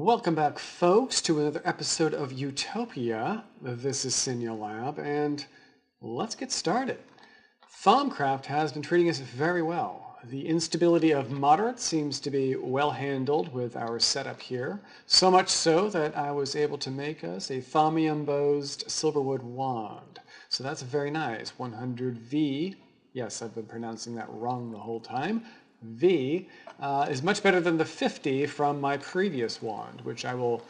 Welcome back, folks, to another episode of Utopia. This is Sinulab, and let's get started. Thaumcraft has been treating us very well. The instability of moderate seems to be well handled with our setup here, so much so that I was able to make us a thaumium-bosed silverwood wand. So that's very nice. 100V, yes, I've been pronouncing that wrong the whole time. V is much better than the 50 from my previous wand, which I will...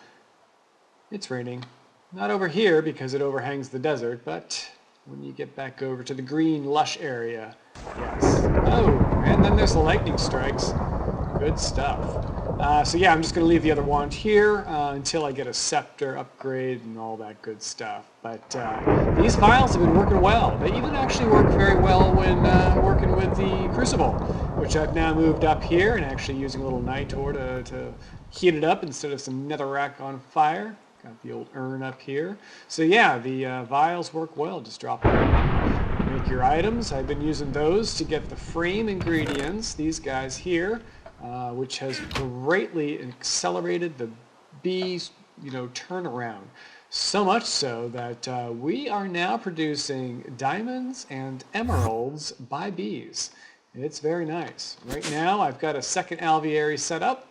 It's raining. Not over here because it overhangs the desert, but when you get back over to the green, lush area, yes. Oh, and then there's the lightning strikes. Good stuff. So yeah, I'm just going to leave the other wand here until I get a scepter upgrade and all that good stuff. But these vials have been working well. They even actually work very well when working with the crucible, which I've now moved up here and actually using a little night ore to heat it up instead of some netherrack on fire. Got the old urn up here. So yeah, the vials work well. Just drop them in. Make your items. I've been using those to get the frame ingredients, these guys here. Which has greatly accelerated the bees, turnaround. So much so that we are now producing diamonds and emeralds by bees. It's very nice. Right now I've got a second alveary set up.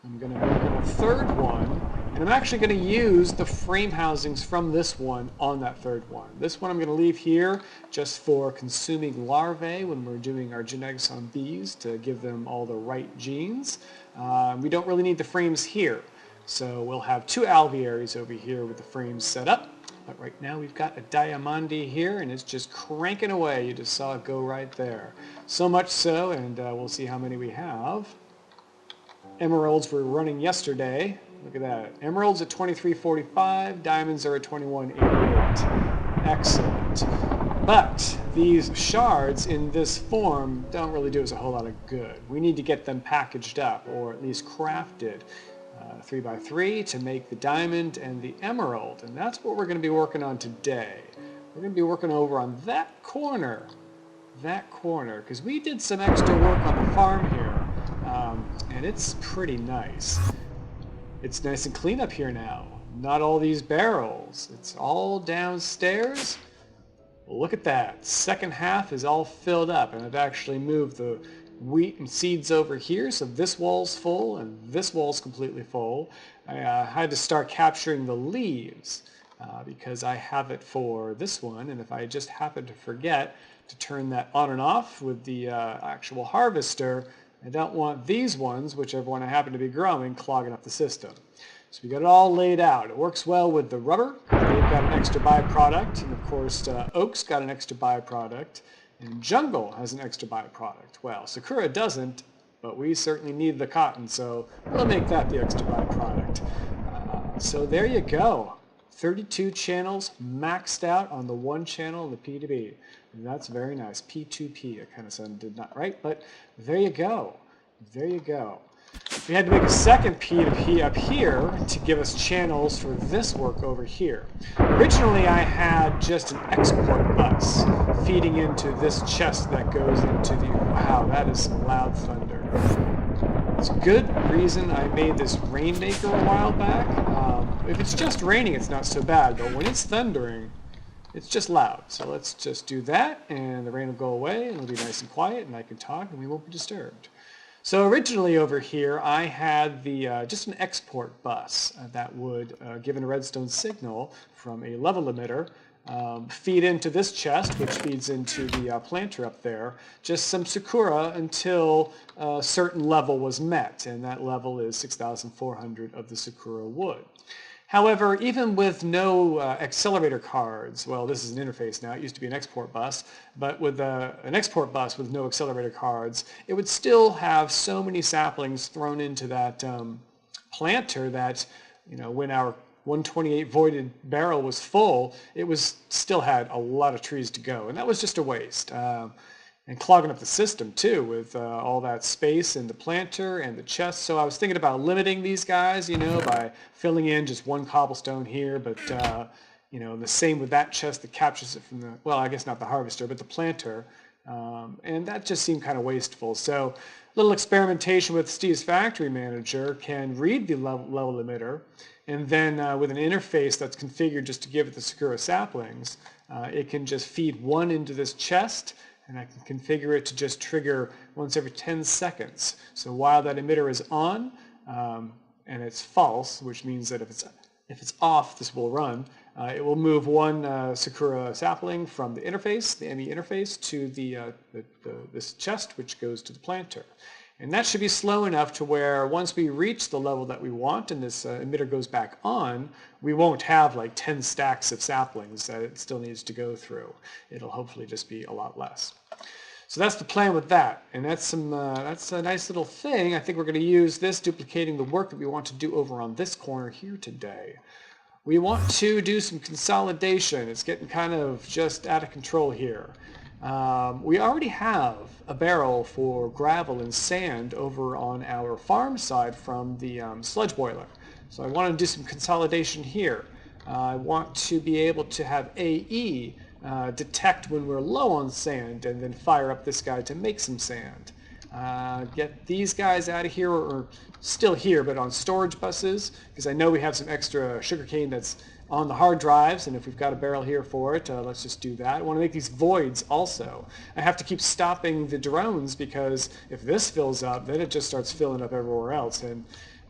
I'm going to work on a third one, and I'm actually going to use the frame housings from this one on that third one. This one I'm going to leave here just for consuming larvae when we're doing our genetics on bees to give them all the right genes. We don't really need the frames here, so we'll have two alvearies over here with the frames set up. But right now we've got a diamandi here, and it's just cranking away. You just saw it go right there. So much so, and we'll see how many we have. Emeralds were running yesterday. Look at that. Emeralds at 23.45, diamonds are at 21.88. Excellent. But these shards in this form don't really do us a whole lot of good. We need to get them packaged up, or at least crafted 3x3 to make the diamond and the emerald. And that's what we're going to be working on today. We're going to be working over on that corner, because we did some extra work on the farm here. And it's pretty nice. It's nice and clean up here now. Not all these barrels. It's all downstairs. Well, look at that. Second half is all filled up, and I've actually moved the wheat and seeds over here, so this wall's full and this wall's completely full. I had to start capturing the leaves because I have it for this one, and if I just happen to forget to turn that on and off with the actual harvester, I don't want these ones, whichever one I happen to be growing, clogging up the system. So we got it all laid out. It works well with the rubber. They've got an extra byproduct. And of course, oak's got an extra byproduct. And jungle has an extra byproduct. Well, sakura doesn't, but we certainly need the cotton, so we'll make that the extra byproduct. So there you go. 32 channels maxed out on the one channel in the P2B. And that's very nice. P2P, I kind of sounded not right, but there you go. There you go. We had to make a second P2P up here to give us channels for this work over here. Originally I had just an export bus feeding into this chest that goes into the... Wow, that is some loud thunder. It's a good reason I made this rainmaker a while back. If it's just raining, it's not so bad, but when it's thundering, it's just loud. So let's just do that, and the rain will go away, and it'll be nice and quiet, and I can talk, and we won't be disturbed. So originally over here, I had the just an export bus that would, given a redstone signal from a level emitter, feed into this chest, which feeds into the planter up there, just some sakura until a certain level was met, and that level is 6,400 of the sakura wood. However, even with no accelerator cards, well, this is an interface now, it used to be an export bus, but with an export bus with no accelerator cards, it would still have so many saplings thrown into that planter that, when our 128 voided barrel was full, it still had a lot of trees to go, and that was just a waste. And clogging up the system too with all that space in the planter and the chest. So I was thinking about limiting these guys, by filling in just one cobblestone here, but the same with that chest that captures it from the, well, I guess not the harvester, but the planter. And that just seemed kind of wasteful. So a little experimentation with Steve's Factory Manager can read the level emitter, and then with an interface that's configured just to give it the Sakura saplings, it can just feed one into this chest, and I can configure it to just trigger once every 10 seconds. So while that emitter is on, and it's false, which means that if it's off, this will run. It will move one Sakura sapling from the interface, the ME interface, to this chest, which goes to the planter. And that should be slow enough to where once we reach the level that we want and this emitter goes back on, we won't have like 10 stacks of saplings that it still needs to go through. It'll hopefully just be a lot less. So that's the plan with that, and that's a nice little thing. I think we're going to use this duplicating the work that we want to do over on this corner here today. We want to do some consolidation. It's getting kind of just out of control here. We already have a barrel for gravel and sand over on our farm side from the sludge boiler. So I want to do some consolidation here. I want to be able to have AE detect when we're low on sand and then fire up this guy to make some sand. Get these guys out of here, or still here, but on storage buses, because I know we have some extra sugarcane that's on the hard drives, and if we've got a barrel here for it, let's just do that. I want to make these voids also. I have to keep stopping the drones, because if this fills up, then it just starts filling up everywhere else, and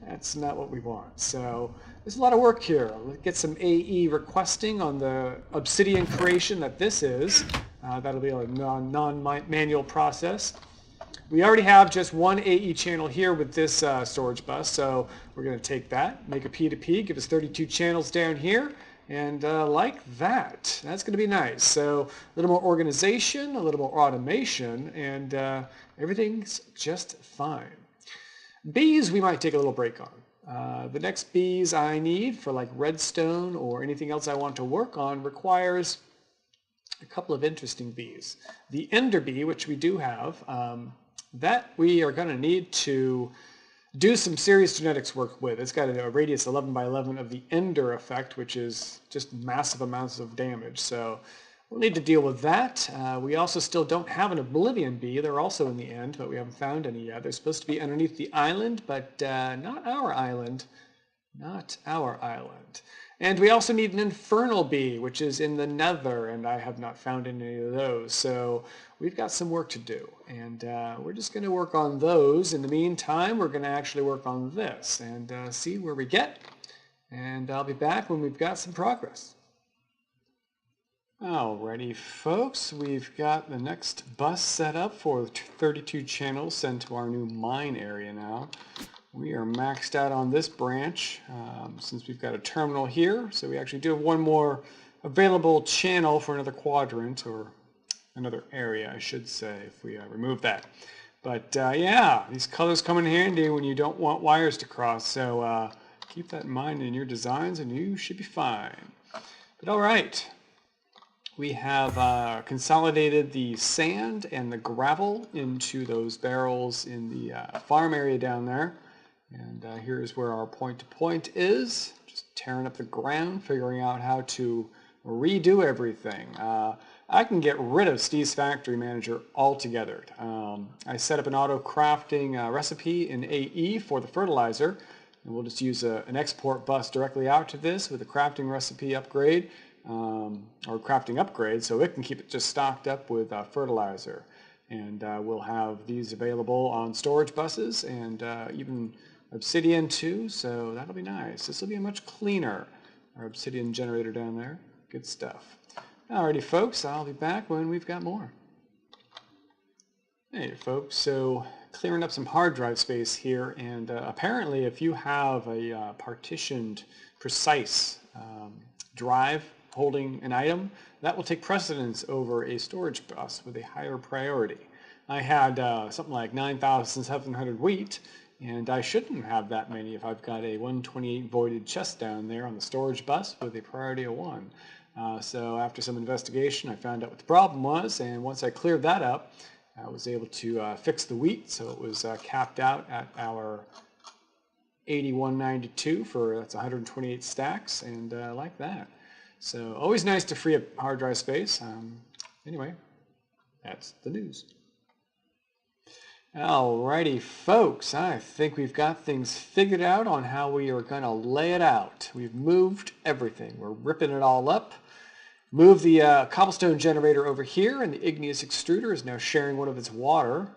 that's not what we want. So there's a lot of work here. Let's get some AE requesting on the obsidian creation that this is. That'll be a non-manual process. We already have just one AE channel here with this storage bus, so we're going to take that, make a P2P, give us 32 channels down here, and like that. That's going to be nice. So a little more organization, a little more automation, and everything's just fine. Bees we might take a little break on. The next bees I need for like redstone or anything else I want to work on requires a couple of interesting bees. The ender bee, which we do have, that we are going to need to do some serious genetics work with. It's got a radius 11 by 11 of the ender effect, which is just massive amounts of damage. So we'll need to deal with that. We also still don't have an oblivion bee. They're also in the end, but we haven't found any yet. They're supposed to be underneath the island, but not our island. Not our island. And we also need an infernal bee, which is in the nether, and I have not found any of those. So we've got some work to do, and we're just going to work on those. In the meantime, we're going to actually work on this and see where we get. And I'll be back when we've got some progress. Alrighty, folks, we've got the next bus set up for 32 channels sent to our new mine area now. We are maxed out on this branch since we've got a terminal here, so we actually do have one more available channel for another quadrant, or another area I should say, if we remove that. But yeah, these colors come in handy when you don't want wires to cross, so keep that in mind in your designs and you should be fine. But alright, we have consolidated the sand and the gravel into those barrels in the farm area down there. And here's where our point-to-point is, just tearing up the ground, figuring out how to redo everything. I can get rid of Steve's Factory Manager altogether. I set up an auto-crafting recipe in AE for the fertilizer, and we'll just use an export bus directly out to this with a crafting recipe upgrade, or crafting upgrade, so it can keep it just stocked up with fertilizer. And we'll have these available on storage buses and even obsidian too, so that'll be nice. This will be much cleaner. Our obsidian generator down there. Good stuff. Alrighty, folks, I'll be back when we've got more. Hey, folks, so clearing up some hard drive space here, and apparently if you have a partitioned, precise drive holding an item, that will take precedence over a storage bus with a higher priority. I had something like 9,700 wheat, and I shouldn't have that many if I've got a 128 voided chest down there on the storage bus with a priority of 1. So after some investigation, I found out what the problem was, and once I cleared that up, I was able to fix the wheat, so it was capped out at our 8192 for, that's 128 stacks, and like that. So always nice to free up hard drive space. Anyway, That's the news. Alrighty, folks, I think we've got things figured out on how we are going to lay it out. We've moved everything. We're ripping it all up. Move the cobblestone generator over here, and the igneous extruder is now sharing one of its water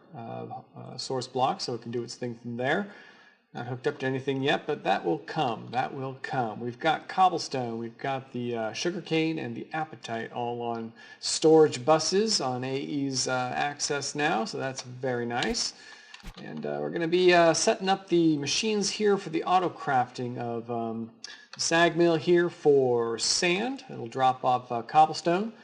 source blocks, so it can do its thing from there. Not hooked up to anything yet, but that will come. That will come. We've got cobblestone, we've got the sugarcane and the apatite all on storage buses on AE's access now, so that's very nice. And we're going to be setting up the machines here for the auto crafting of the sag mill here for sand. It'll drop off cobblestone.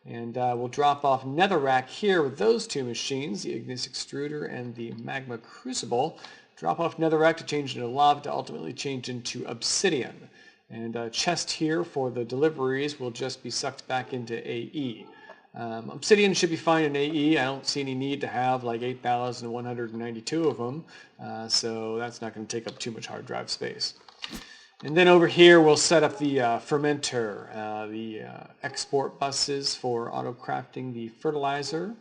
And we'll drop off netherrack here with those two machines, the igneous extruder and the magma crucible. Drop off netherrack to change into lava to ultimately change into obsidian. And chest here for the deliveries will just be sucked back into AE. Obsidian should be fine in AE. I don't see any need to have like 8,192 of them, so that's not going to take up too much hard drive space. And then over here we'll set up the fermenter, the export buses for auto crafting the fertilizer,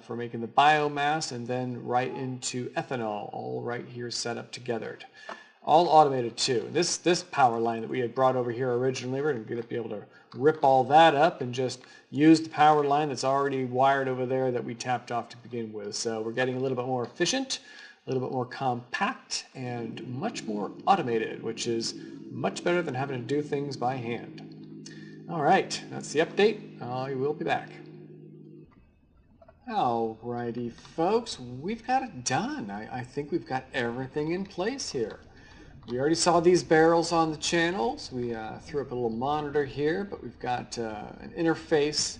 for making the biomass, and then right into ethanol, all right here set up together. All automated too. This power line that we had brought over here originally, we're going to be able to rip all that up and just use the power line that's already wired over there that we tapped off to begin with. So we're getting a little bit more efficient, a little bit more compact, and much more automated, which is much better than having to do things by hand. All right, that's the update. I will be back. Alrighty, folks, we've got it done. I think we've got everything in place here. We already saw these barrels on the channels. We threw up a little monitor here, but we've got an interface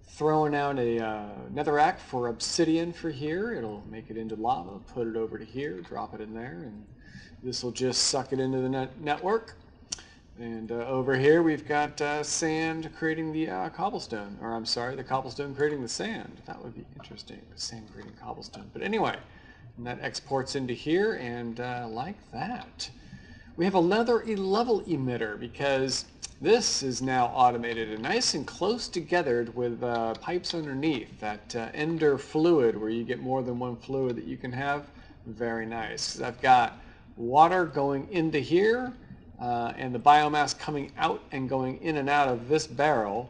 throwing out a netherrack for obsidian for here. It'll make it into lava, put it over to here, drop it in there, and this will just suck it into the network. And over here we've got sand creating the cobblestone, or I'm sorry, the cobblestone creating the sand. That would be interesting, the sand creating cobblestone. But anyway, and that exports into here, and like that. We have another level emitter because this is now automated and nice and close together with pipes underneath. That ender fluid where you get more than one fluid that you can have, very nice. 'Cause I've got water going into here, and the biomass coming out and going in and out of this barrel,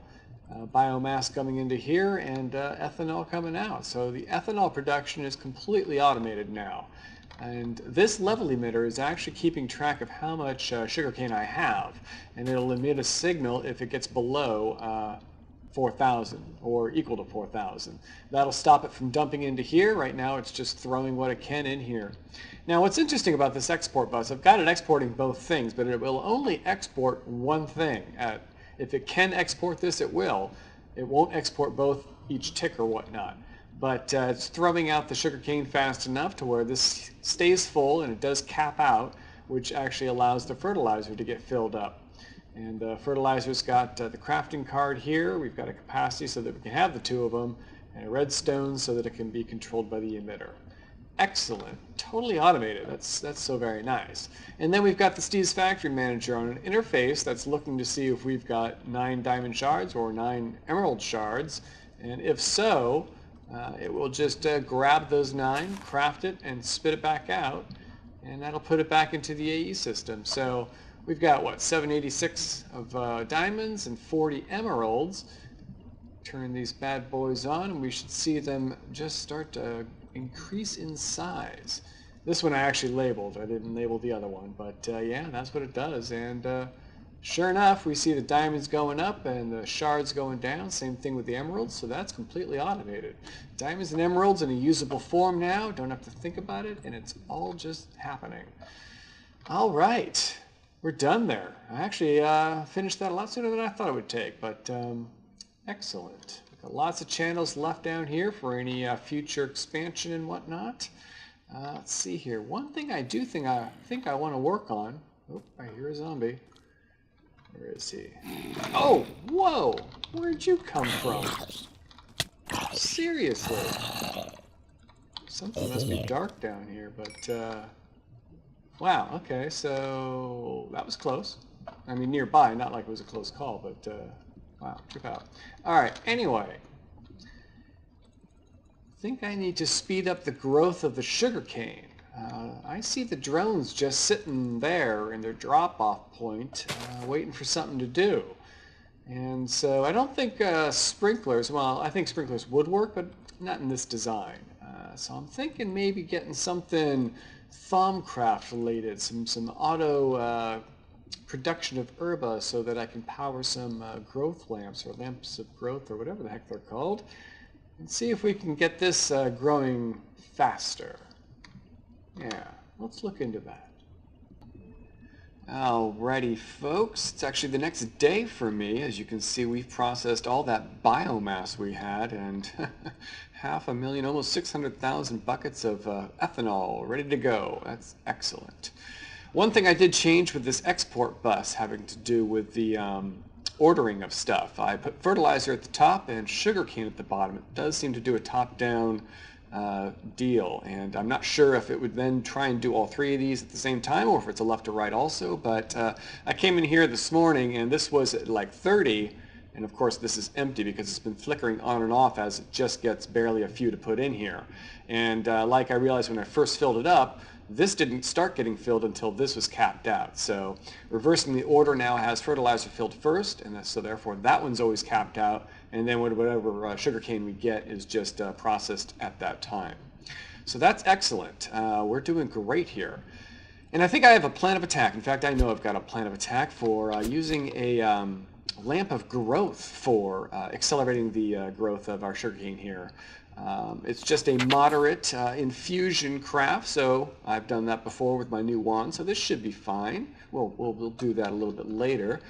biomass coming into here, and ethanol coming out. So the ethanol production is completely automated now. And this level emitter is actually keeping track of how much sugarcane I have, and it'll emit a signal if it gets below 4,000 or equal to 4,000. That'll stop it from dumping into here. Right now it's just throwing what it can in here. Now what's interesting about this export bus, I've got it exporting both things, but it will only export one thing. If it can export this, it will. It won't export both, each tick or whatnot. But it's throwing out the sugarcane fast enough to where this stays full, and it does cap out, which actually allows the fertilizer to get filled up. And fertilizer's got the crafting card here. We've got a capacity so that we can have the two of them, and a redstone so that it can be controlled by the emitter. Excellent. Totally automated. That's so very nice. And then we've got the Steve's Factory Manager on an interface that's looking to see if we've got 9 diamond shards or 9 emerald shards. And if so, it will just grab those 9, craft it, and spit it back out. And that'll put it back into the AE system. So we've got, what, 786 of diamonds and 40 emeralds. Turn these bad boys on, and we should see them just start to increase in size. This one I actually labeled. I didn't label the other one, but yeah, that's what it does. And sure enough, we see the diamonds going up and the shards going down. Same thing with the emeralds, so that's completely automated. Diamonds and emeralds in a usable form now. Don't have to think about it, and it's all just happening. All right, we're done there. I actually finished that a lot sooner than I thought it would take, but excellent. We've got lots of channels left down here for any future expansion and whatnot. Let's see here. One thing I do think I want to work on. Oh, I hear a zombie. Where is he? Oh, whoa! Where'd you come from? Seriously. Something must be dark down here, but wow, okay, so that was close. I mean, nearby, not like it was a close call, but wow, trip out. Alright, anyway. think I need to speed up the growth of the sugarcane. I see the drones just sitting there in their drop-off point, waiting for something to do. And so I don't think sprinklers, well, I think sprinklers would work, but not in this design. So I'm thinking maybe getting something Thaumcraft related, some auto production of herba so that I can power some growth lamps or lamps of growth or whatever the heck they're called, and see if we can get this growing faster. Yeah, let's look into that. Alrighty folks, it's actually the next day for me. As you can see, we've processed all that biomass we had, and 500,000, almost 600,000 buckets of ethanol ready to go. That's excellent. One thing I did change with this export bus having to do with the ordering of stuff. I put fertilizer at the top and sugarcane at the bottom. It does seem to do a top-down deal, and I'm not sure if it would then try and do all three of these at the same time or if it's a left to right also, but I came in here this morning and this was at like 30, and of course this is empty because it's been flickering on and off as it just gets barely a few to put in here. And like I realized when I first filled it up, this didn't start getting filled until this was capped out. So reversing the order now has fertilizer filled first, and so therefore that one's always capped out, and then whatever sugarcane we get is just processed at that time. So that's excellent. We're doing great here. And I think I have a plan of attack. In fact, I know I've got a plan of attack for using a lamp of growth for accelerating the growth of our sugarcane here. It's just a moderate infusion craft, so I've done that before with my new wand, so this should be fine. We'll do that a little bit later.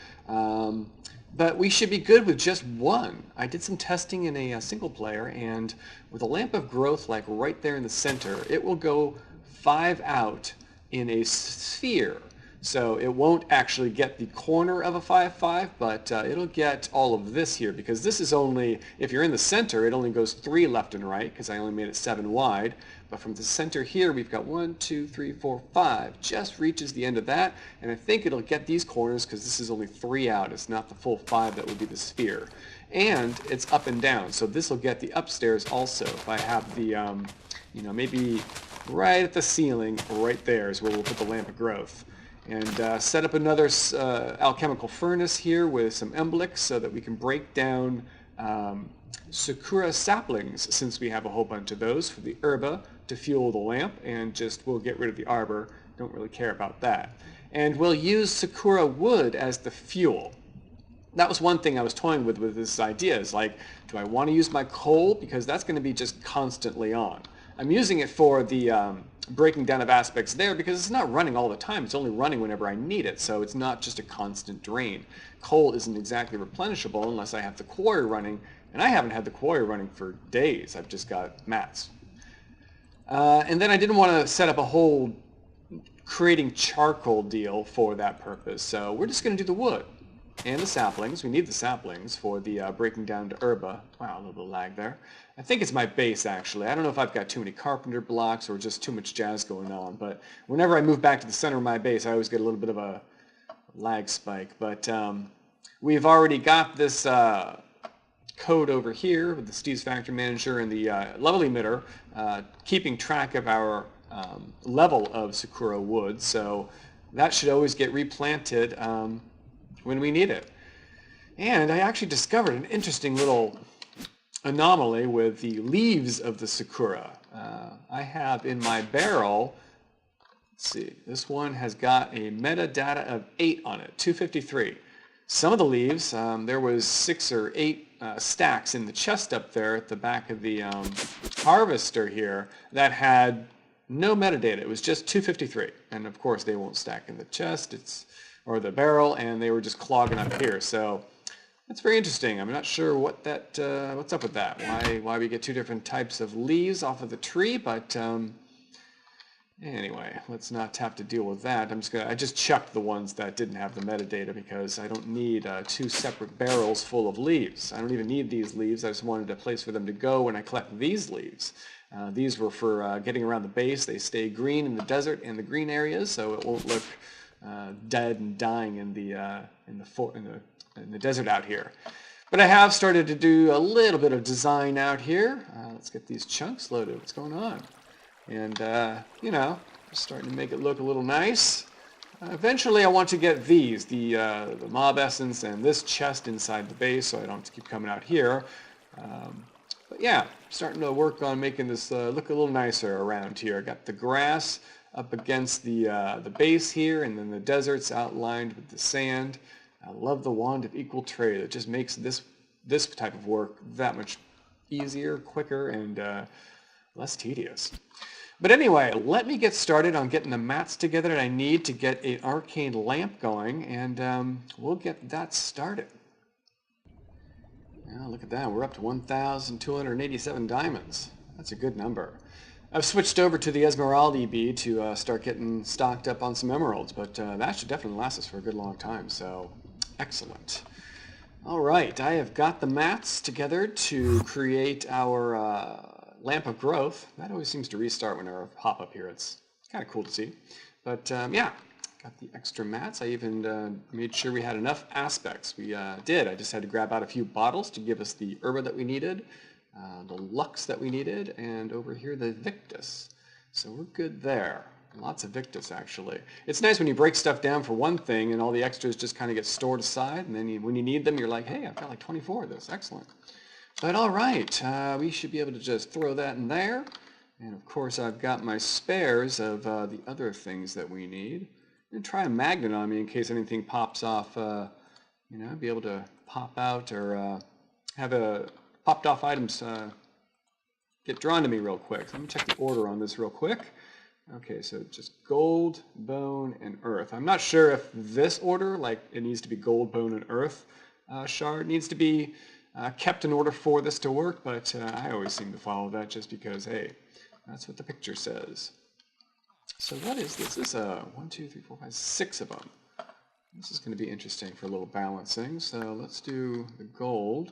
But we should be good with just one. I did some testing in a single player, and with a lamp of growth like right there in the center, it will go 5 out in a sphere. So it won't actually get the corner of a 5-5, but it'll get all of this here, because this is only, if you're in the center, it only goes 3 left and right, because I only made it 7 wide. But from the center here, we've got 1, 2, 3, 4, 5. Just reaches the end of that, and I think it'll get these corners because this is only 3 out. It's not the full 5 that would be the sphere. And it's up and down, so this will get the upstairs also. If I have the, maybe right at the ceiling, right there is where we'll put the lamp of growth. And set up another alchemical furnace here with some emblex so that we can break down sakura saplings, since we have a whole bunch of those, for the herba to fuel the lamp, and just we'll get rid of the arbor. Don't really care about that. And we'll use sakura wood as the fuel. That was one thing I was toying with this idea, is like, do I want to use my coal? Because that's going to be just constantly on. I'm using it for the breaking down of aspects there because it's not running all the time. It's only running whenever I need it, so it's not just a constant drain. Coal isn't exactly replenishable unless I have the quarry running, and I haven't had the quarry running for days. I've just got mats. And then I didn't want to set up a whole creating charcoal deal for that purpose, so we're just going to do the wood and the saplings. We need the saplings for the breaking down to herba. Wow, a little bit of lag there. I think it's my base, actually. I don't know if I've got too many carpenter blocks or just too much jazz going on, but whenever I move back to the center of my base, I always get a little bit of a lag spike. But we've already got this code over here with the Steve's Factory Manager and the level emitter keeping track of our level of sakura wood, so that should always get replanted when we need it. And I actually discovered an interesting little anomaly with the leaves of the sakura. I have in my barrel, let's see, this one has got a metadata of 8 on it, 253. Some of the leaves, there was 6 or 8 stacks in the chest up there at the back of the harvester here that had no metadata. It was just 253, and of course they won't stack in the chest, or the barrel, and they were just clogging up here. So that's very interesting. I'm not sure what what's up with that. Why we get 2 different types of leaves off of the tree, but anyway, let's not have to deal with that. I just chucked the ones that didn't have the metadata because I don't need 2 separate barrels full of leaves. I don't even need these leaves. I just wanted a place for them to go when I collect these leaves. These were for getting around the base. They stay green in the desert and the green areas, so it won't look dead and dying in the desert out here. But I have started to do a little bit of design out here. Let's get these chunks loaded. What's going on? And, you know, just starting to make it look a little nice. Eventually I want to get these, the mob essence and this chest inside the base, so I don't have to keep coming out here. But yeah, starting to work on making this look a little nicer around here. I got the grass up against the base here, and then the deserts outlined with the sand. I love the wand of equal trade. It just makes this type of work that much easier, quicker, and less tedious. But anyway, let me get started on getting the mats together that I need to get an arcane lamp going, and we'll get that started. Yeah, look at that. We're up to 1,287 diamonds. That's a good number. I've switched over to the Esmeralda bead to start getting stocked up on some emeralds, but that should definitely last us for a good long time, so excellent. All right, I have got the mats together to create our lamp of growth. That always seems to restart whenever I pop up here. It's kind of cool to see. But yeah, got the extra mats. I even made sure we had enough aspects. We did. I just had to grab out a few bottles to give us the herba that we needed, the lux that we needed, and over here the victus. So we're good there. Lots of victus, actually. It's nice when you break stuff down for one thing and all the extras just kind of get stored aside, and then when you need them, you're like, hey, I've got like 24 of this. Excellent. But all right, we should be able to just throw that in there. And of course, I've got my spares of the other things that we need. And try a magnet on me in case anything pops off, you know, be able to pop out or have a popped off items get drawn to me real quick. So let me check the order on this real quick. Okay, so just gold, bone, and earth. I'm not sure if this order, like it needs to be gold, bone, and earth shard, needs to be kept in order for this to work, but I always seem to follow that just because, hey, that's what the picture says. So what is this? This is 1, 2, 3, 4, 5, 6 of them. This is going to be interesting for a little balancing. So let's do the gold,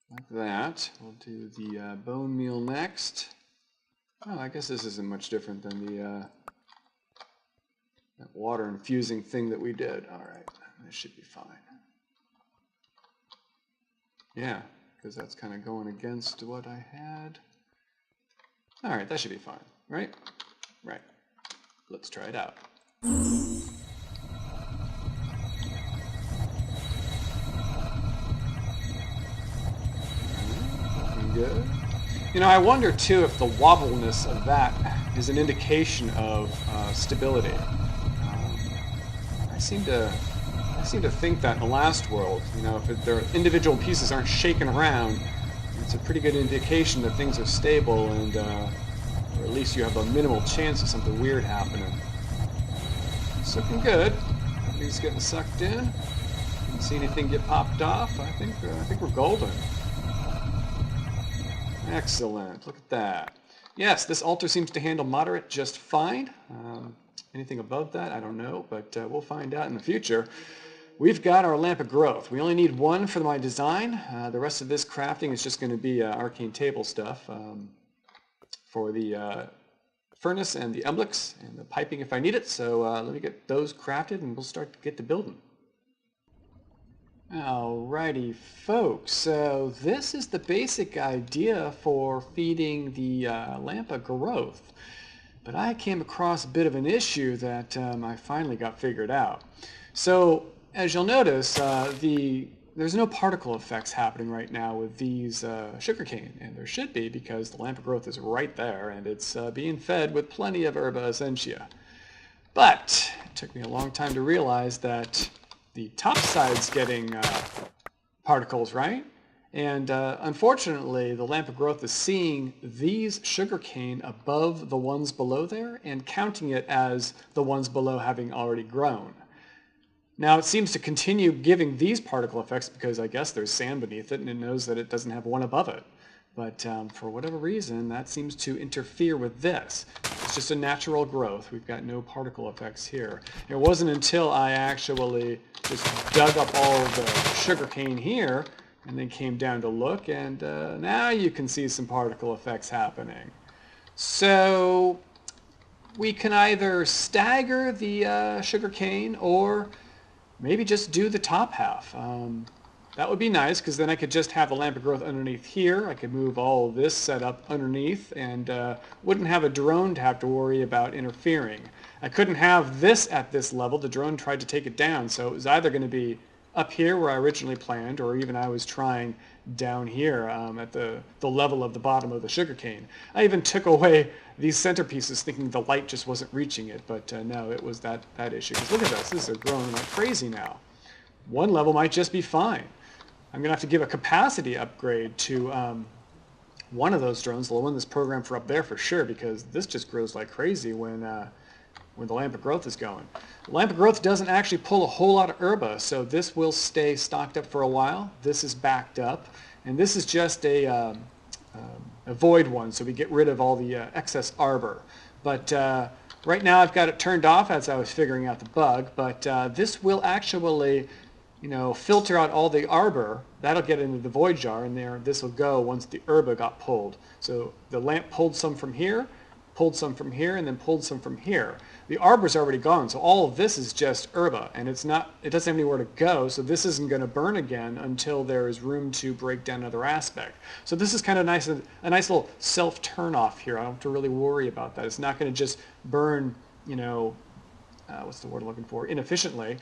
like that. We'll do the bone meal next. Oh, I guess this isn't much different than the that water infusing thing that we did. All right, this should be fine. Yeah, because that's kind of going against what I had. All right, that should be fine, right? Right. Let's try it out. Looking good. You know, I wonder too if the wobbleness of that is an indication of stability. I seem to think that in the last world, you know, if their individual pieces aren't shaking around, it's a pretty good indication that things are stable and, or at least you have a minimal chance of something weird happening. It's looking good. Everything's getting sucked in. Didn't see anything get popped off. I think we're golden. Excellent. Look at that. Yes, this altar seems to handle moderate just fine. Anything above that, I don't know, but we'll find out in the future. We've got our lamp of growth. We only need one for my design. The rest of this crafting is just going to be arcane table stuff for the furnace and the umbilics and the piping if I need it. So let me get those crafted and we'll start to get to building. Alrighty folks, so this is the basic idea for feeding the lamp of growth. But I came across a bit of an issue that I finally got figured out. So as you'll notice, there's no particle effects happening right now with these sugarcane, and there should be because the lamp of growth is right there and it's being fed with plenty of herba essentia. But it took me a long time to realize that the top side's getting particles, right? And unfortunately, the lamp of growth is seeing these sugarcane above the ones below there and counting it as the ones below having already grown. Now it seems to continue giving these particle effects because I guess there's sand beneath it and it knows that it doesn't have one above it. But for whatever reason, that seems to interfere with this. It's just a natural growth. We've got no particle effects here. It wasn't until I actually just dug up all of the sugarcane here and then came down to look, and now you can see some particle effects happening. So we can either stagger the sugarcane or maybe just do the top half. That would be nice, because then I could just have the lamp of growth underneath here. I could move all this setup underneath and wouldn't have a drone to have to worry about interfering. I couldn't have this at this level. The drone tried to take it down, so it was either going to be up here where I originally planned, or even I was trying down here at the level of the bottom of the sugarcane. I even took away these centerpieces thinking the light just wasn't reaching it, but no, it was that issue. Because look at this. This is growing like crazy now. One level might just be fine. I'm going to have to give a capacity upgrade to one of those drones, the one that's programmed for up there for sure, because this just grows like crazy when the lamp of growth is going. The lamp of growth doesn't actually pull a whole lot of herba, so this will stay stocked up for a while. This is backed up, and this is just a void one, so we get rid of all the excess arbor. But right now I've got it turned off as I was figuring out the bug, but this will actually, you know, filter out all the arbor. That'll get into the void jar, and there this will go once the herba got pulled. So the lamp pulled some from here, pulled some from here, and then pulled some from here. The arbor's already gone, so all of this is just herba, and it doesn't have anywhere to go, so this isn't going to burn again until there is room to break down another aspect. So this is kind of nice, a nice little self-turn-off here. I don't have to really worry about that. It's not going to just burn, you know, what's the word I'm looking for, inefficiently.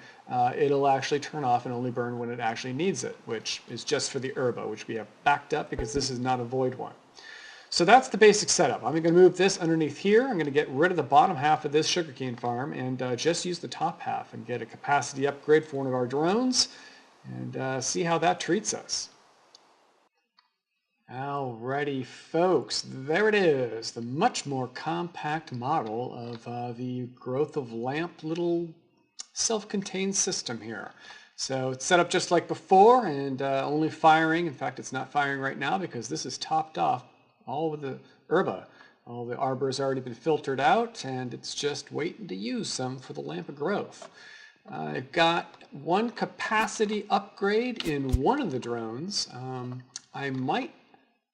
It'll actually turn off and only burn when it actually needs it, which is just for the herba, which we have backed up because this is not a void one. So that's the basic setup. I'm going to move this underneath here. I'm going to get rid of the bottom half of this sugarcane farm and just use the top half and get a capacity upgrade for one of our drones and see how that treats us. Alrighty folks, there it is, the much more compact model of the growth of lamp little self-contained system here. So it's set up just like before and only firing, in fact it's not firing right now because this is topped off all with the herba. All the arbor has already been filtered out and it's just waiting to use some for the lamp of growth. I've got one capacity upgrade in one of the drones. I might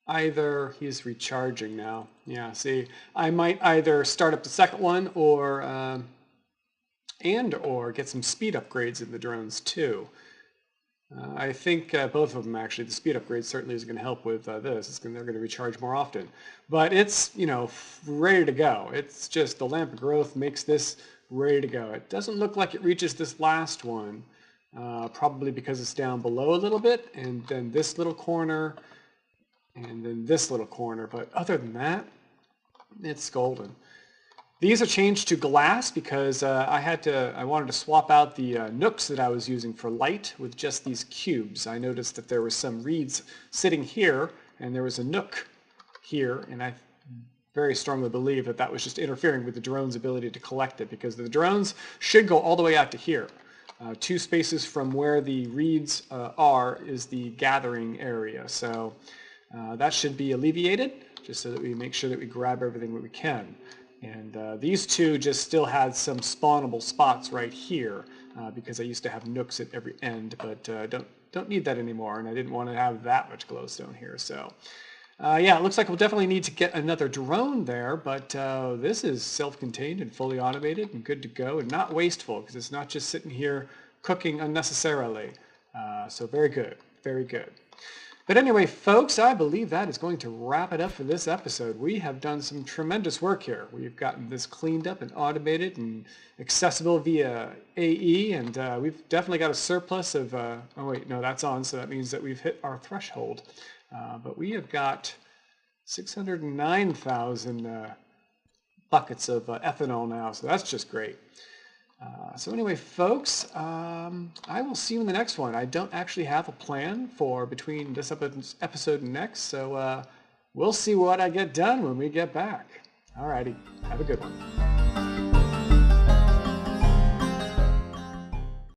either, he's recharging now, yeah, see, I might either start up the second one or get some speed upgrades in the drones too. I think both of them actually. The speed upgrade certainly is going to help with this. They're going to recharge more often. But it's, you know, ready to go. It's just the lamp of growth makes this ready to go. It doesn't look like it reaches this last one, probably because it's down below a little bit, and then this little corner, and then this little corner. But other than that, it's golden. These are changed to glass because I wanted to swap out the nooks that I was using for light with just these cubes. I noticed that there was some reeds sitting here and there was a nook here, and I very strongly believe that that was just interfering with the drone's ability to collect it because the drones should go all the way out to here. 2 spaces from where the reeds are is the gathering area, so that should be alleviated just so that we make sure that we grab everything that we can. And these two just still had some spawnable spots right here because I used to have nooks at every end, but don't need that anymore, and I didn't want to have that much glowstone here. So yeah, it looks like we'll definitely need to get another drone there, but this is self-contained and fully automated and good to go and not wasteful because it's not just sitting here cooking unnecessarily. So very good, very good. But anyway, folks, I believe that is going to wrap it up for this episode. We have done some tremendous work here. We've gotten this cleaned up and automated and accessible via AE, and we've definitely got a surplus of, oh wait, no, that's on, so that means that we've hit our threshold. But we have got 609,000 buckets of ethanol now, so that's just great. So anyway, folks, I will see you in the next one. I don't actually have a plan for between this episode and next, so we'll see what I get done when we get back. Alrighty, have a good one.